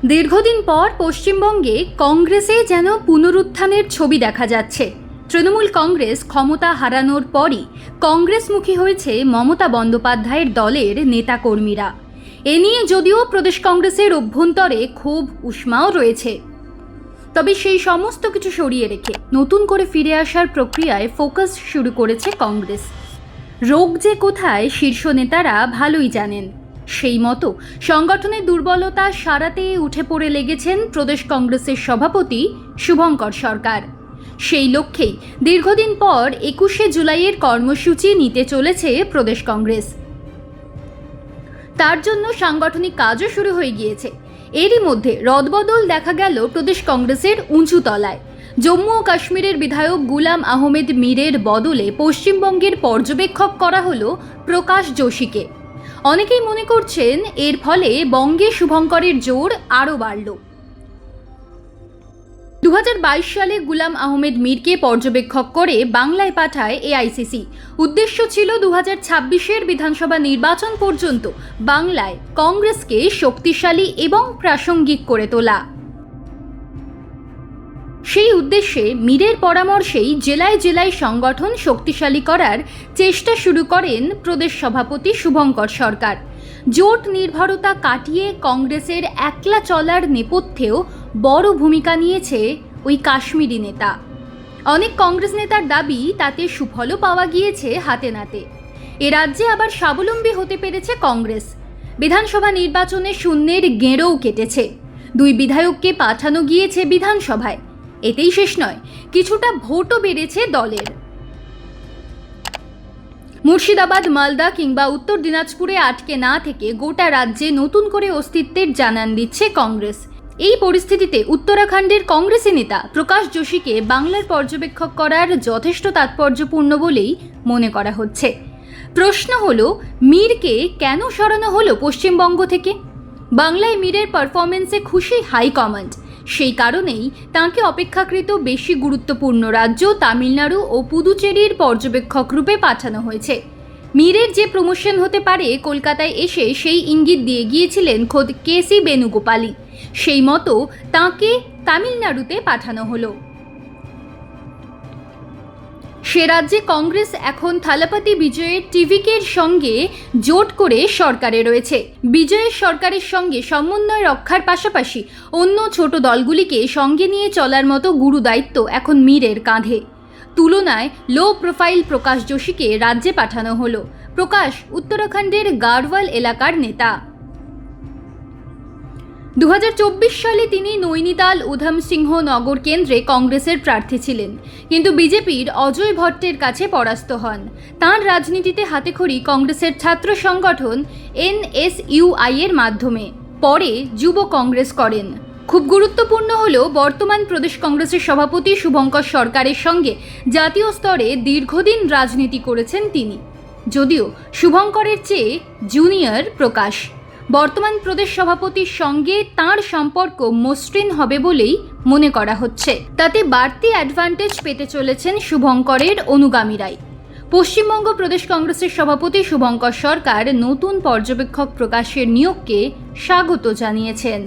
দীর্ঘদিন পর পশ্চিমবঙ্গে কংগ্রেসে যেন পুনরুত্থানের ছবি দেখা যাচ্ছে। তৃণমূল কংগ্রেস ক্ষমতা হারানোর পরই কংগ্রেসমুখী হয়েছে মমতা বন্দ্যোপাধ্যায়ের দলের নেতাকর্মীরা। এ নিয়ে যদিও প্রদেশ কংগ্রেসের অভ্যন্তরে ক্ষোভ উষ্মাও রয়েছে, তবে সেই সমস্ত কিছু সরিয়ে রেখে নতুন করে ফিরে আসার প্রক্রিয়ায় ফোকাস শুরু করেছে কংগ্রেস। রোগ যে কোথায় শীর্ষ নেতারা ভালোই জানেন। সেই মতো সংগঠনের দুর্বলতা সারাতে উঠে পড়ে লেগেছেন প্রদেশ কংগ্রেসের সভাপতি শুভঙ্কর সরকার। সেই লক্ষ্যেই দীর্ঘদিন পর 21শে জুলাইয়ের কর্মসূচি নিতে চলেছে প্রদেশ কংগ্রেস। তার জন্য সাংগঠনিক কাজও শুরু হয়ে গিয়েছে। এরই মধ্যে রদবদল দেখা গেল প্রদেশ কংগ্রেসের উঁচু তলায়। জম্মু ও কাশ্মীরের বিধায়ক গুলাম আহমেদ মীরের বদলে পশ্চিমবঙ্গের পর্যবেক্ষক করা হলো প্রকাশ যোশীকে। অনেকেই মনে করছেন এর ফলে বঙ্গে শুভঙ্করের জোর আরও বাড়ল। 2022 সালে গুলাম আহমেদ মীরকে পর্যবেক্ষক করে বাংলায় পাঠায় এআইসিসি। উদ্দেশ্য ছিল 2026-এর বিধানসভা নির্বাচন পর্যন্ত বাংলায় কংগ্রেসকে শক্তিশালী এবং প্রাসঙ্গিক করে তোলা। সেই উদ্দেশ্যে মীরের পরামর্শেই জেলায় জেলায় সংগঠন শক্তিশালী করার চেষ্টা শুরু করেন প্রদেশ সভাপতি শুভঙ্কর সরকার। জোট নির্ভরতা কাটিয়ে কংগ্রেসের একলা চলার নেপথ্যেও বড় ভূমিকা নিয়েছে ওই কাশ্মীরি নেতা। অনেক কংগ্রেস নেতার দাবি তাতে সুফলও পাওয়া গিয়েছে হাতে নাতে। এ রাজ্যে আবার স্বাবলম্বী হতে পেরেছে কংগ্রেস। বিধানসভা নির্বাচনে শূন্যের গেঁড়োও কেটেছে। 2 বিধায়ককে পাঠানো গিয়েছে বিধানসভায়। এতেই শেষ নয়, কিছুটা ভোটও বেড়েছে দলের। মুর্শিদাবাদ, মালদা কিংবা উত্তর দিনাজপুরে আটকে না থেকে গোটা রাজ্যে নতুন করে অস্তিত্বের জানান দিচ্ছে কংগ্রেস। এই পরিস্থিতিতে উত্তরাখণ্ডের কংগ্রেসি নেতা প্রকাশ যোশীকে বাংলার পর্যবেক্ষক করার যথেষ্ট তাৎপর্যপূর্ণ বলেই মনে করা হচ্ছে। প্রশ্ন হলো, মীরকে কেন সরানো হলো পশ্চিমবঙ্গ থেকে? বাংলায় মীরের পারফরমেন্সে খুশি হাইকমান্ড। সেই কারণেই তাঁকে অপেক্ষাকৃত বেশি গুরুত্বপূর্ণ রাজ্য তামিলনাড়ু ও পুদুচেরির পর্যবেক্ষক রূপে পাঠানো হয়েছে। মীরের যে প্রমোশন হতে পারে কলকাতায় এসে সেই ইঙ্গিত দিয়ে গিয়েছিলেন খোদ কেসি বেনুগোপালই। সেই মতো তাঁকে তামিলনাড়ুতে পাঠানো হলো। সে রাজ্যে কংগ্রেস এখন থালাপাতি বিজয়ের টিভিকের সঙ্গে জোট করে সরকারে রয়েছে। বিজয়ের সরকারের সঙ্গে সমন্বয় রক্ষার পাশাপাশি অন্য ছোট দলগুলিকে সঙ্গে নিয়ে চলার মতো গুরু দায়িত্ব এখন মীরের কাঁধে। তুলনায় লো প্রোফাইল প্রকাশ যোশীকে রাজ্যে পাঠানো হলো। প্রকাশ উত্তরাখণ্ডের গাড়ওয়াল এলাকার নেতা। 2024 সালে তিনি নৈনিতাল উধম সিংহ নগর কেন্দ্রে কংগ্রেসের প্রার্থী ছিলেন, কিন্তু বিজেপির অজয় ভট্টের কাছে পরাস্ত হন। তাঁর রাজনীতিতে হাতেখড়ি কংগ্রেসের ছাত্র সংগঠন NSUI এর মাধ্যমে। পরে যুব কংগ্রেস করেন। খুব গুরুত্বপূর্ণ হলো, বর্তমান প্রদেশ কংগ্রেসের সভাপতি শুভঙ্কর সরকারের সঙ্গে জাতীয় স্তরে দীর্ঘদিন রাজনীতি করেছেন তিনি। যদিও শুভঙ্করের চেয়ে জুনিয়র প্রকাশ। বর্তমান প্রদেশ সভাপতির সঙ্গে তাঁর সম্পর্ক মসৃণ হবে বলেই মনে করা হচ্ছে। তাতে বাড়তি অ্যাডভান্টেজ পেতে চলেছেন শুভঙ্করের অনুগামীরাই। পশ্চিমবঙ্গ প্রদেশ কংগ্রেসের সভাপতি শুভঙ্কর সরকার নতুন পর্যবেক্ষক প্রকাশের নিয়োগকে স্বাগত জানিয়েছেন।